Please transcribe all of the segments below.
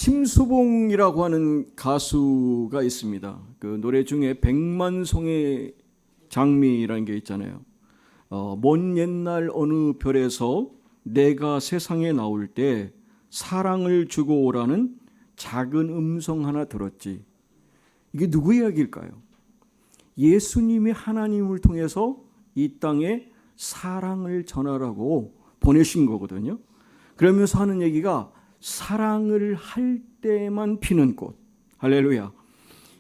심수봉이라고 하는 가수가 있습니다. 그 노래 중에 백만송의 장미라는 게 있잖아요. 먼 옛날 어느 별에서 내가 세상에 나올 때 사랑을 주고 오라는 작은 음성 하나 들었지. 이게 누구 이야기일까요? 예수님이 하나님을 통해서 이 땅에 사랑을 전하라고 보내신 거거든요. 그러면서 하는 얘기가 사랑을 할 때만 피는 꽃. 할렐루야.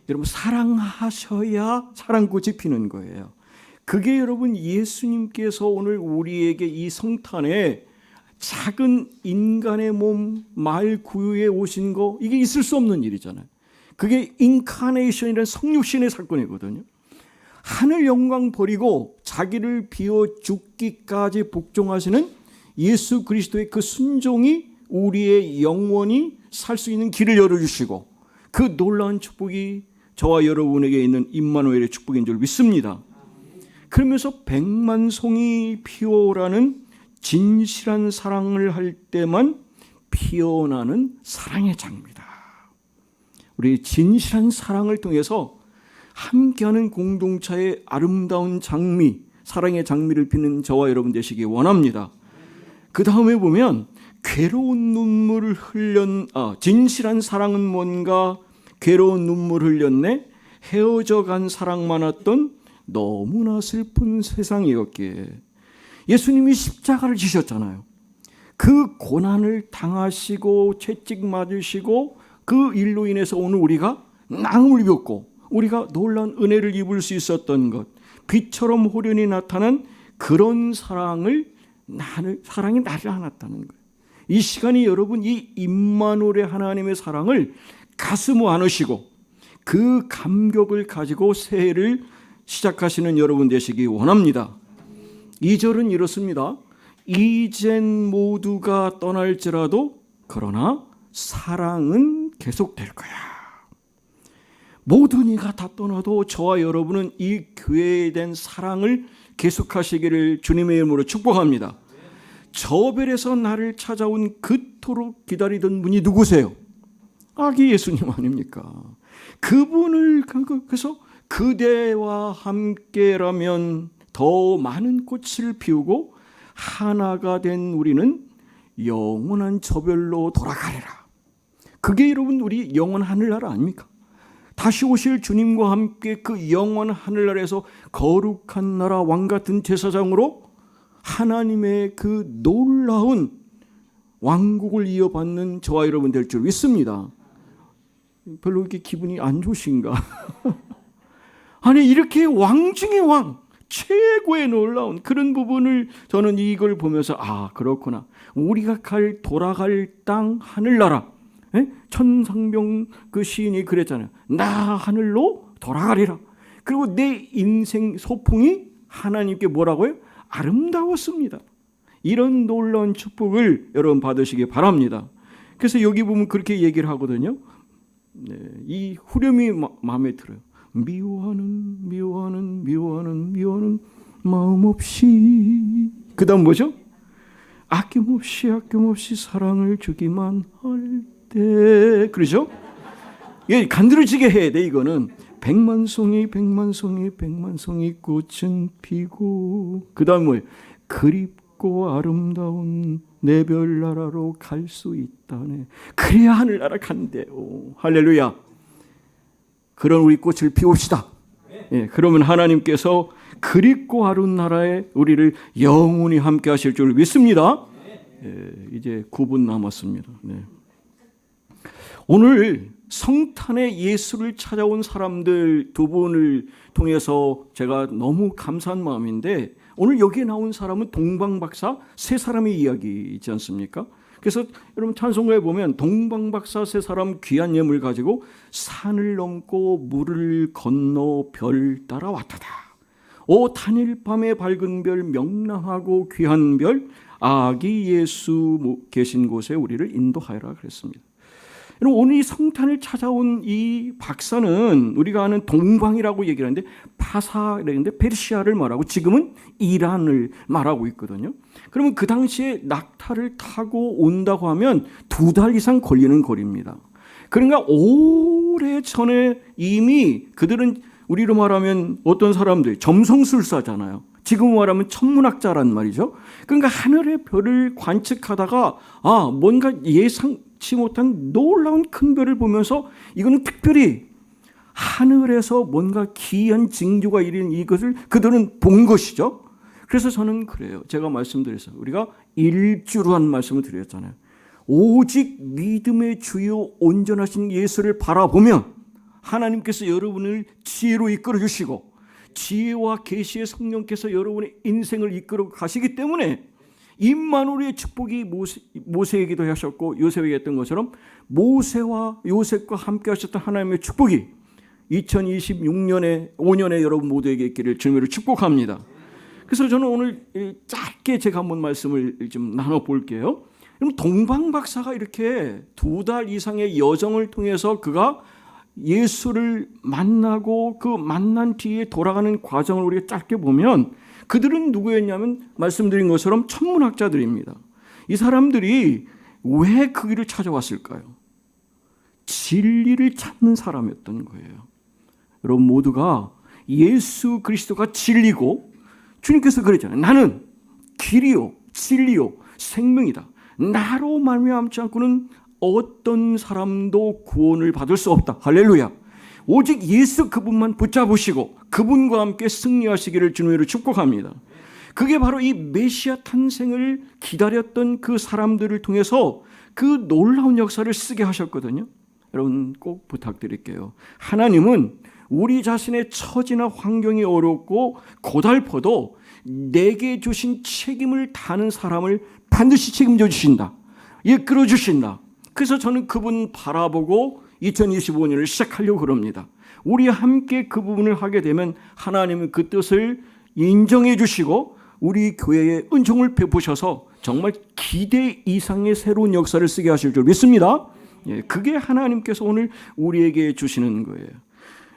여러분, 사랑하셔야 사랑꽃이 피는 거예요. 그게 여러분 예수님께서 오늘 우리에게 이 성탄에 작은 인간의 몸 말 구유에 오신 거, 이게 있을 수 없는 일이잖아요. 그게 인카네이션이라는 성육신의 사건이거든요. 하늘 영광 버리고 자기를 비워 죽기까지 복종하시는 예수 그리스도의 그 순종이 우리의 영원히 살 수 있는 길을 열어주시고, 그 놀라운 축복이 저와 여러분에게 있는 임마누엘의 축복인 줄 믿습니다. 그러면서 백만송이 피어라는 진실한 사랑을 할 때만 피어나는 사랑의 장미다. 우리 진실한 사랑을 통해서 함께하는 공동체의 아름다운 장미, 사랑의 장미를 피는 저와 여러분 되시기 원합니다. 그 다음에 보면 괴로운 눈물을 진실한 사랑은 뭔가, 괴로운 눈물 흘렸네, 헤어져 간 사랑 많았던 너무나 슬픈 세상이었기에 예수님이 십자가를 지셨잖아요. 그 고난을 당하시고 채찍 맞으시고 그 일로 인해서 오늘 우리가 나음을 입었고 우리가 놀라운 은혜를 입을 수 있었던 것, 빛처럼 호련히 나타난 그런 사랑이 나를 안았다는 거예요. 이 시간이 여러분 이 임마누엘의 하나님의 사랑을 가슴 안으시고 그 감격을 가지고 새해를 시작하시는 여러분 되시기 원합니다. 2절은 이렇습니다. 이젠 모두가 떠날지라도 그러나 사랑은 계속될 거야. 모든 이가 다 떠나도 저와 여러분은 이 교회에 대한 사랑을 계속하시기를 주님의 이름으로 축복합니다. 저 별에서 나를 찾아온 그토록 기다리던 분이 누구세요? 아기 예수님 아닙니까? 그분을, 그래서 그대와 함께라면 더 많은 꽃을 피우고 하나가 된 우리는 영원한 저별로 돌아가리라. 그게 여러분 우리 영원 하늘나라 아닙니까? 다시 오실 주님과 함께 그 영원 하늘나라에서 거룩한 나라 왕같은 제사장으로 하나님의 그 놀라운 왕국을 이어받는 저와 여러분 될 줄 믿습니다. 별로 이렇게 기분이 안 좋으신가? 아니, 이렇게 왕 중의 왕, 최고의 놀라운 그런 부분을 저는 이걸 보면서 그렇구나. 우리가 돌아갈 땅 하늘나라. 천상병 그 시인이 그랬잖아요. 나 하늘로 돌아가리라. 그리고 내 인생 소풍이 하나님께 뭐라고요? 아름다웠습니다. 이런 놀라운 축복을 여러분 받으시기 바랍니다. 그래서 여기 보면 그렇게 얘기를 하거든요. 이 후렴이 마음에 들어요. 미워하는 마음 없이. 그 다음 뭐죠? 아낌없이 사랑을 주기만 할 때. 그러죠? 예, 간드러지게 해야 돼. 이거는 백만송이 꽃은 피고. 그 다음 뭐예요? 그립고 아름다운 내 별나라로 갈 수 있다네. 그래야 하늘나라 간대요. 할렐루야. 그런 우리 꽃을 피웁시다. 예, 그러면 하나님께서 그립고 아름다운 나라에 우리를 영원히 함께 하실 줄 믿습니다. 예, 이제 9분 남았습니다. 네. 오늘 성탄에 예수를 찾아온 사람들 두 분을 통해서 제가 너무 감사한 마음인데, 오늘 여기에 나온 사람은 동방박사 세 사람의 이야기이지 않습니까? 그래서 여러분 찬송가에 보면 동방박사 세 사람 귀한 예물 가지고 산을 넘고 물을 건너 별 따라 왔다다. 오 단일밤의 밝은 별, 명랑하고 귀한 별, 아기 예수 계신 곳에 우리를 인도하여라 그랬습니다. 오늘 이 성탄을 찾아온 이 박사는 우리가 아는 동방이라고 얘기를 하는데 파사라는데 페르시아를 말하고 지금은 이란을 말하고 있거든요. 그러면 그 당시에 낙타를 타고 온다고 하면 2달 이상 걸리는 거리입니다. 그러니까 오래 전에 이미 그들은 우리로 말하면 어떤 사람들 점성술사잖아요. 지금 말하면 천문학자란 말이죠. 그러니까 하늘의 별을 관측하다가 뭔가 예상치 못한 놀라운 큰 별을 보면서 이거는 특별히 하늘에서 뭔가 기이한 징조가 이런 이것을 그들은 본 것이죠. 그래서 저는 그래요. 제가 말씀드렸어요. 우리가 일주란 말씀을 드렸잖아요. 오직 믿음의 주요 온전하신 예수를 바라보면 하나님께서 여러분을 지혜로 이끌어 주시고 지혜와 계시의 성령께서 여러분의 인생을 이끌어 가시기 때문에 임마누엘의 축복이 모세에게도 하셨고 요셉에게 했던 것처럼 모세와 요셉과 함께 하셨던 하나님의 축복이 2026년에 5년에 여러분 모두에게 있기를 주님으로 축복합니다. 그래서 저는 오늘 짧게 제가 한번 말씀을 좀 나눠볼게요. 그럼 동방 박사가 이렇게 2달 이상의 여정을 통해서 그가 예수를 만나고 그 만난 뒤에 돌아가는 과정을 우리가 짧게 보면 그들은 누구였냐면 말씀드린 것처럼 천문학자들입니다. 이 사람들이 왜 그 길을 찾아왔을까요? 진리를 찾는 사람이었던 거예요. 여러분 모두가 예수 그리스도가 진리고 주님께서 그랬잖아요. 나는 길이요 진리요 생명이다. 나로 말미암지 않고는 어떤 사람도 구원을 받을 수 없다. 할렐루야. 오직 예수 그분만 붙잡으시고 그분과 함께 승리하시기를 주님으로 축복합니다. 그게 바로 이 메시아 탄생을 기다렸던 그 사람들을 통해서 그 놀라운 역사를 쓰게 하셨거든요. 여러분 꼭 부탁드릴게요. 하나님은 우리 자신의 처지나 환경이 어렵고 고달퍼도 내게 주신 책임을 다하는 사람을 반드시 책임져 주신다. 이끌어 주신다. 그래서 저는 그분 바라보고 2025년을 시작하려고 그럽니다. 우리 함께 그 부분을 하게 되면 하나님은 그 뜻을 인정해 주시고 우리 교회에 은총을 베푸셔서 정말 기대 이상의 새로운 역사를 쓰게 하실 줄 믿습니다. 그게 하나님께서 오늘 우리에게 주시는 거예요.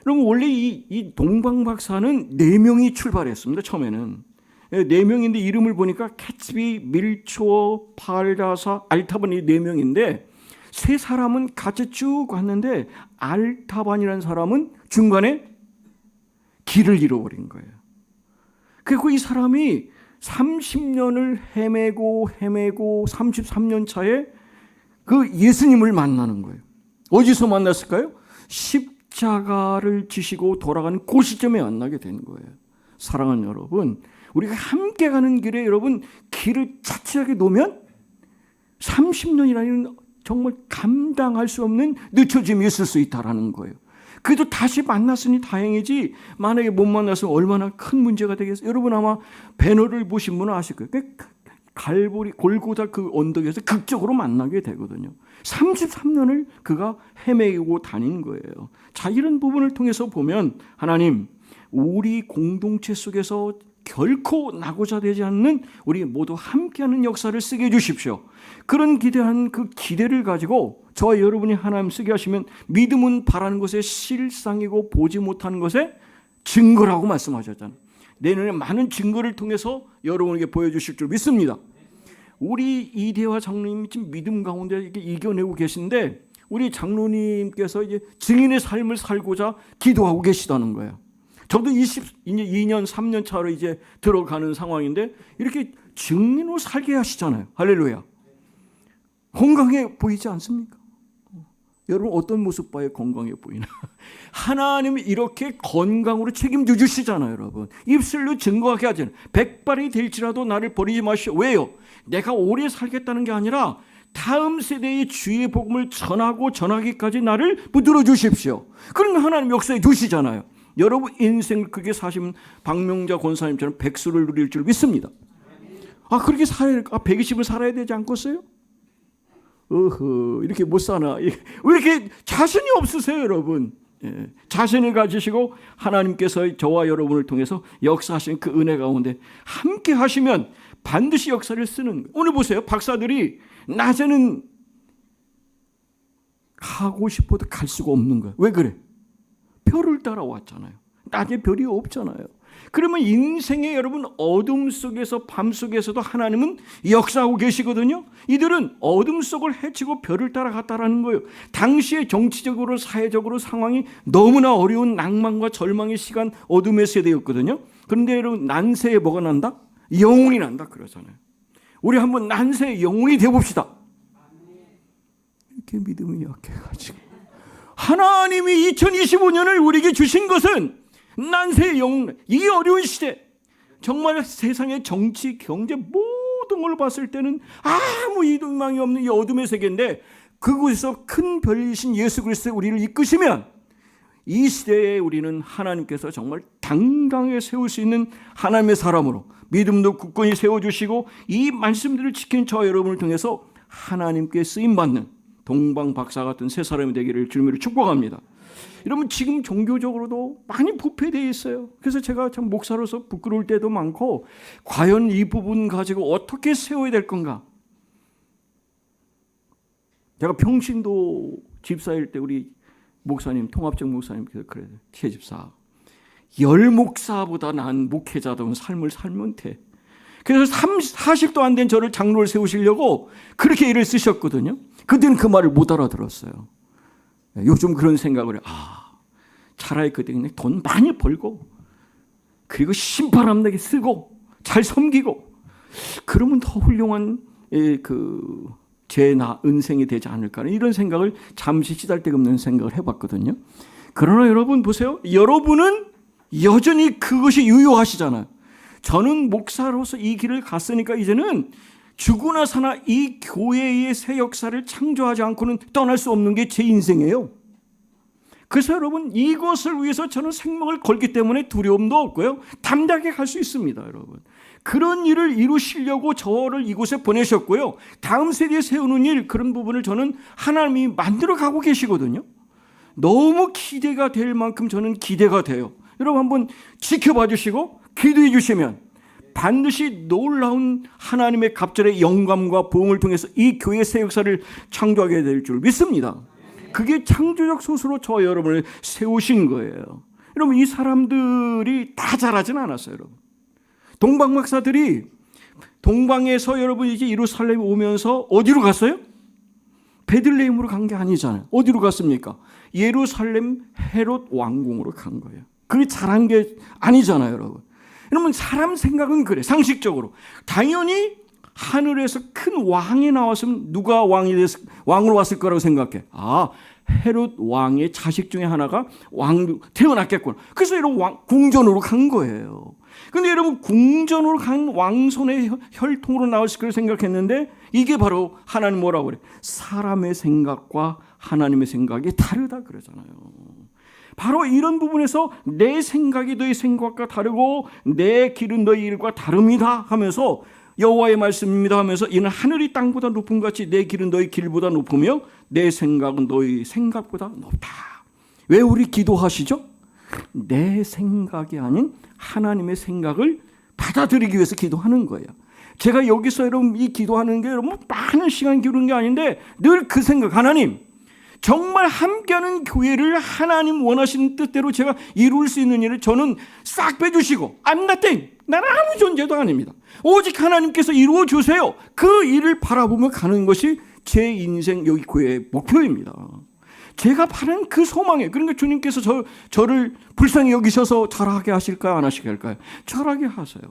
그럼 원래 이 동방 박사는 4명이 출발했습니다. 처음에는 4명인데 이름을 보니까 캐츠비, 밀초, 팔다사, 알타반이 4명인데 세 사람은 같이 쭉 왔는데 알타반이라는 사람은 중간에 길을 잃어버린 거예요. 그리고 이 사람이 30년을 헤매고 33년 차에 그 예수님을 만나는 거예요. 어디서 만났을까요? 십자가를 지시고 돌아가는 그 시점에 만나게 된 거예요. 사랑하는 여러분, 우리가 함께 가는 길에 여러분 길을 차치하게 놓으면 30년이라는 정말 감당할 수 없는 늦춰짐이 있을 수 있다라는 거예요. 그래도 다시 만났으니 다행이지 만약에 못 만났으면 얼마나 큰 문제가 되겠어요. 여러분 아마 배너를 보신 분은 아실 거예요. 갈보리 골고다 그 언덕에서 극적으로 만나게 되거든요. 33년을 그가 헤매고 다닌 거예요. 자, 이런 부분을 통해서 보면 하나님 우리 공동체 속에서 결코 나고자 되지 않는 우리 모두 함께하는 역사를 쓰게 해주십시오. 그런 기대한 그 기대를 가지고 저와 여러분이 하나님 쓰게 하시면 믿음은 바라는 것의 실상이고 보지 못하는 것의 증거라고 말씀하셨잖아요. 내년에 많은 증거를 통해서 여러분에게 보여주실 줄 믿습니다. 우리 이대화 장로님이 지금 믿음 가운데 이렇게 이겨내고 계신데 우리 장로님께서 이제 증인의 삶을 살고자 기도하고 계시다는 거예요. 저도 22년 3년 차로 이제 들어가는 상황인데 이렇게 증인으로 살게 하시잖아요. 할렐루야. 건강해 보이지 않습니까? 여러분 어떤 모습 봐야 건강해 보이나? 하나님이 이렇게 건강으로 책임져 주시잖아요. 여러분 입술로 증거하게 하잖아요. 백발이 될지라도 나를 버리지 마시오. 왜요? 내가 오래 살겠다는 게 아니라 다음 세대의 주의 복음을 전하기까지 나를 붙들어 주십시오. 그러면 하나님 역사에 두시잖아요. 여러분 인생을 크게 사시면 박명자 권사님처럼 백수를 누릴 줄 믿습니다. 그렇게 살아야 120을 살아야 되지 않겠어요? 이렇게 못 사나? 왜 이렇게 자신이 없으세요, 여러분? 자신을 가지시고 하나님께서 저와 여러분을 통해서 역사하신 그 은혜 가운데 함께 하시면 반드시 역사를 쓰는 거예요. 오늘 보세요. 박사들이 낮에는 가고 싶어도 갈 수가 없는 거예요. 왜 그래? 별을 따라왔잖아요. 낮에 별이 없잖아요. 그러면 인생의 여러분 어둠 속에서 밤 속에서도 하나님은 역사하고 계시거든요. 이들은 어둠 속을 헤치고 별을 따라갔다라는 거예요. 당시에 정치적으로 사회적으로 상황이 너무나 어려운 낭만과 절망의 시간, 어둠의 세대였거든요. 그런데 여러분 난세에 뭐가 난다? 영웅이 난다 그러잖아요. 우리 한번 난세의 영웅이 되어봅시다. 이렇게 믿음이 약해가지고 하나님이 2025년을 우리에게 주신 것은 난세의 영웅, 이 어려운 시대 정말 세상의 정치, 경제 모든 걸 봤을 때는 아무 희망이 없는 이 어둠의 세계인데 그곳에서 큰 별이신 예수 그리스도의 우리를 이끄시면 이 시대에 우리는 하나님께서 정말 당당하게 세울 수 있는 하나님의 사람으로 믿음도 굳건히 세워주시고 이 말씀들을 지키는 저 여러분을 통해서 하나님께 쓰임받는 동방 박사 같은 새 사람이 되기를 주님으로 축복합니다. 여러분 지금 종교적으로도 많이 부패되어 있어요. 그래서 제가 참 목사로서 부끄러울 때도 많고 과연 이 부분 가지고 어떻게 세워야 될 건가. 제가 평신도 집사일 때 우리 목사님, 통합적 목사님께서 그래요. 티에집사. 열 목사보다 나은 목회자다운 삶을 살면 돼. 그래서 40도 안 된 저를 장로를 세우시려고 그렇게 일을 쓰셨거든요. 그때는 그 말을 못 알아들었어요. 요즘 그런 생각을 해요. 차라리 그때 그냥 돈 많이 벌고 그리고 신바람나게 쓰고 잘 섬기고 그러면 더 훌륭한 제 은생이 되지 않을까 이런 생각을 잠시 시달데없는 생각을 해봤거든요. 그러나 여러분 보세요. 여러분은 여전히 그것이 유효하시잖아요. 저는 목사로서 이 길을 갔으니까 이제는 죽으나 사나 이 교회의 새 역사를 창조하지 않고는 떠날 수 없는 게 제 인생이에요. 그래서 여러분 이것을 위해서 저는 생명을 걸기 때문에 두려움도 없고요. 담대하게 갈 수 있습니다. 여러분. 그런 일을 이루시려고 저를 이곳에 보내셨고요. 다음 세대에 세우는 일 그런 부분을 저는 하나님이 만들어 가고 계시거든요. 너무 기대가 될 만큼 저는 기대가 돼요. 여러분 한번 지켜봐 주시고 기도해 주시면 반드시 놀라운 하나님의 갑절의 영감과 보응을 통해서 이 교회 새 역사를 창조하게 될 줄 믿습니다. 그게 창조적 소수로 저 여러분을 세우신 거예요. 여러분 이 사람들이 다 잘하진 않았어요. 여러분 동방 박사들이 동방에서 여러분 이제 예루살렘에 오면서 어디로 갔어요? 베들레헴으로 간 게 아니잖아요. 어디로 갔습니까? 예루살렘 헤롯 왕궁으로 간 거예요. 그게 잘한 게 아니잖아요, 여러분. 여러분 사람 생각은 그래. 상식적으로 당연히 하늘에서 큰 왕이 나왔으면 누가 왕으로 왔을 거라고 생각해. 헤롯 왕의 자식 중에 하나가 왕 태어났겠구나. 그래서 이런 궁전으로 간 거예요. 근데 여러분 궁전으로 간 왕손의 혈통으로 나왔을 거라고 생각했는데 이게 바로 하나님 뭐라고 그래? 사람의 생각과 하나님의 생각이 다르다 그러잖아요. 바로 이런 부분에서 내 생각이 너희 생각과 다르고 내 길은 너희 길과 다릅니다 하면서 여호와의 말씀입니다 하면서 이는 하늘이 땅보다 높은 같이 내 길은 너희 길보다 높으며 내 생각은 너희 생각보다 높다. 왜 우리 기도하시죠? 내 생각이 아닌 하나님의 생각을 받아들이기 위해서 기도하는 거예요. 제가 여기서 여러분 이 기도하는 게 여러분 많은 시간 기울이는 게 아닌데 늘 그 생각, 하나님 정말 함께하는 교회를 하나님 원하시는 뜻대로 제가 이룰 수 있는 일을 저는 싹 빼주시고 I'm nothing. 나는 아무 존재도 아닙니다. 오직 하나님께서 이루어 주세요. 그 일을 바라보며 가는 것이 제 인생 여기 교회의 목표입니다. 제가 바라는 그 소망이에요. 그러니까 주님께서 저를 불쌍히 여기셔서 잘하게 하실까요? 안 하시게 할까요? 잘하게 하세요.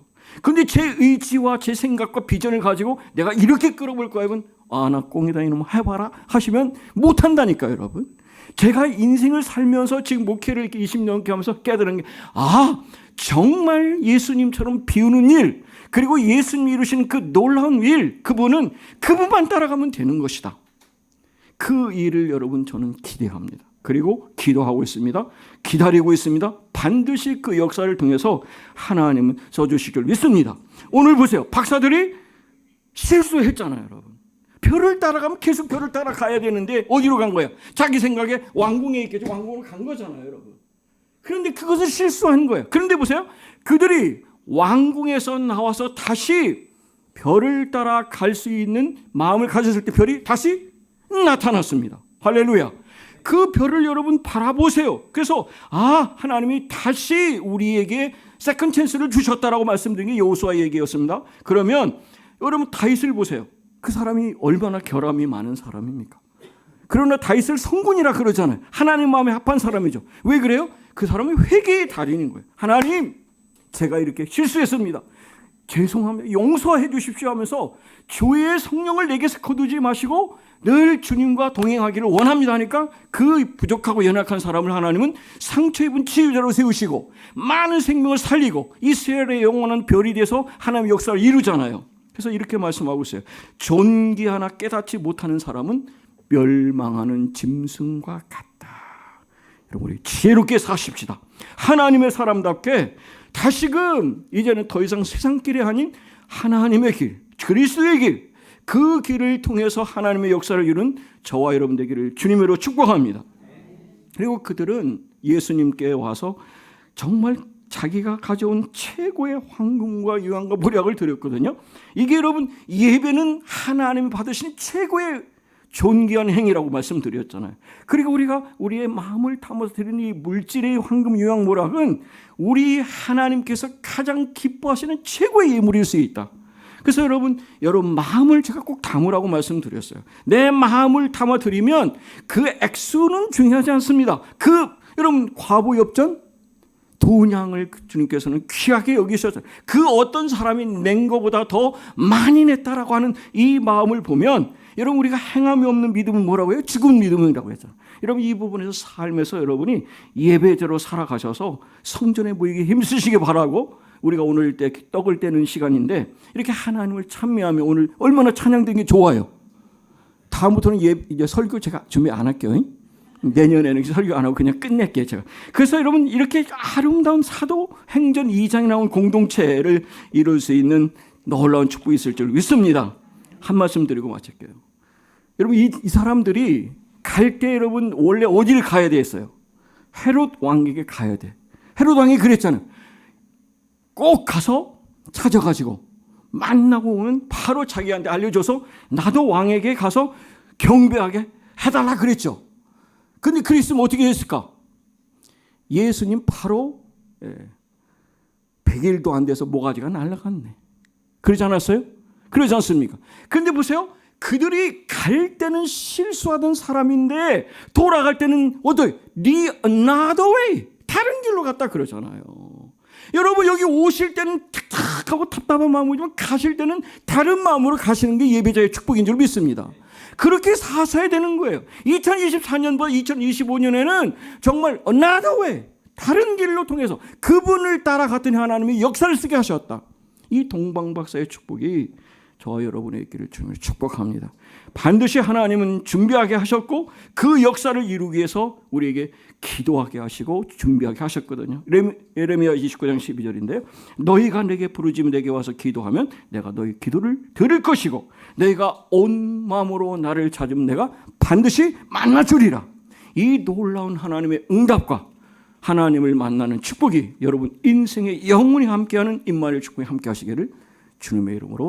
그런데 제 의지와 제 생각과 비전을 가지고 내가 이렇게 끌어볼 거야. 여러분 나 꽁이다 이놈 해봐라 하시면 못한다니까요. 여러분 제가 인생을 살면서 지금 목회를 이렇게 20년 넘게 하면서 깨달은 게 정말 예수님처럼 비우는 일 그리고 예수님이 이루신 그 놀라운 일 그분만 따라가면 되는 것이다. 그 일을 여러분 저는 기대합니다. 그리고 기도하고 있습니다. 기다리고 있습니다. 반드시 그 역사를 통해서 하나님은 써주실 줄 믿습니다. 오늘 보세요. 박사들이 실수했잖아요. 여러분 별을 따라가면 계속 별을 따라가야 되는데 어디로 간 거예요? 자기 생각에 왕궁에 있겠죠. 왕궁으로 간 거잖아요. 여러분 그런데 그것을 실수한 거예요. 그런데 보세요. 그들이 왕궁에서 나와서 다시 별을 따라 갈 수 있는 마음을 가졌을 때 별이 다시 나타났습니다. 할렐루야. 그 별을 여러분 바라보세요. 그래서 하나님이 다시 우리에게 세컨 찬스를 주셨다라고 말씀드린 게 여호수아 얘기였습니다. 그러면 여러분 다윗을 보세요. 그 사람이 얼마나 결함이 많은 사람입니까? 그러나 다윗을 성군이라 그러잖아요. 하나님 마음에 합한 사람이죠. 왜 그래요? 그 사람이 회개의 달인인 거예요. 하나님, 제가 이렇게 실수했습니다. 죄송합니다. 용서해 주십시오 하면서 주의 성령을 내게서 거두지 마시고 늘 주님과 동행하기를 원합니다 하니까 그 부족하고 연약한 사람을 하나님은 상처 입은 치유자로 세우시고 많은 생명을 살리고 이스라엘의 영원한 별이 돼서 하나님의 역사를 이루잖아요. 그래서 이렇게 말씀하고 있어요. 존귀하나 깨닫지 못하는 사람은 멸망하는 짐승과 같다. 여러분, 우리 지혜롭게 사십시다. 하나님의 사람답게 다시금 이제는 더 이상 세상길이 아닌 하나님의 길, 그리스도의 길, 그 길을 통해서 하나님의 역사를 이룬 저와 여러분 되기를 주님으로 축복합니다. 그리고 그들은 예수님께 와서 정말 자기가 가져온 최고의 황금과 유황과 보약을 드렸거든요. 이게 여러분 예배는 하나님이 받으신 최고의 존귀한 행위라고 말씀드렸잖아요. 그리고 우리가 우리의 마음을 담아서 드리는 이 물질의 황금 유황 보락은 우리 하나님께서 가장 기뻐하시는 최고의 예물일 수 있다. 그래서 여러분 마음을 제가 꼭 담으라고 말씀드렸어요. 내 마음을 담아 드리면 그 액수는 중요하지 않습니다. 여러분 과부 엽전 돈양을 주님께서는 귀하게 여기셨어요. 그 어떤 사람이 낸 것보다 더 많이 냈다라고 하는 이 마음을 보면 여러분 우리가 행함이 없는 믿음은 뭐라고 해요? 죽은 믿음이라고 했잖아요. 여러분 이 부분에서 삶에서 여러분이 예배제로 살아가셔서 성전에 모이기 힘쓰시기 바라고 우리가 오늘 때 떡을 떼는 시간인데 이렇게 하나님을 찬미하며 오늘 얼마나 찬양되는 게 좋아요. 다음부터는 이제 설교 제가 준비 안 할게요. 내년에는 설교 안 하고 그냥 끝낼게요 제가. 그래서 여러분 이렇게 아름다운 사도행전 2장에 나온 공동체를 이룰 수 있는 놀라운 축복이 있을 줄 믿습니다. 한 말씀 드리고 마칠게요. 여러분 이 사람들이 갈 때 여러분 원래 어디를 가야 됐어요? 헤롯 왕에게 가야 돼. 헤롯 왕이 그랬잖아요. 꼭 가서 찾아가지고 만나고 오면 바로 자기한테 알려줘서 나도 왕에게 가서 경배하게 해달라 그랬죠. 근데 그랬으면 어떻게 했을까? 예수님 바로 100일도 안 돼서 모가지가 날아갔네. 그러지 않았어요? 그러지 않습니까? 근데 보세요. 그들이 갈 때는 실수하던 사람인데 돌아갈 때는 어떻게? another way. 다른 길로 갔다 그러잖아요. 여러분 여기 오실 때는 탁탁하고 답답한 마음이지만 가실 때는 다른 마음으로 가시는 게 예배자의 축복인 줄 믿습니다. 그렇게 사셔야 되는 거예요. 2024년부터 2025년에는 정말 another way, 다른 길로 통해서 그분을 따라갔더니 하나님이 역사를 쓰게 하셨다. 이 동방박사의 축복이 저와 여러분의 길을 주님을 축복합니다. 반드시 하나님은 준비하게 하셨고 그 역사를 이루기 위해서 우리에게 기도하게 하시고 준비하게 하셨거든요. 예레미야 29장 12절인데요. 너희가 내게 부르짖으며 내게 와서 기도하면 내가 너희 기도를 들을 것이고 너희가 온 마음으로 나를 찾으면 내가 반드시 만나주리라. 이 놀라운 하나님의 응답과 하나님을 만나는 축복이 여러분 인생에 영원히 함께하는 임마누엘 축복이 함께 하시기를 주님의 이름으로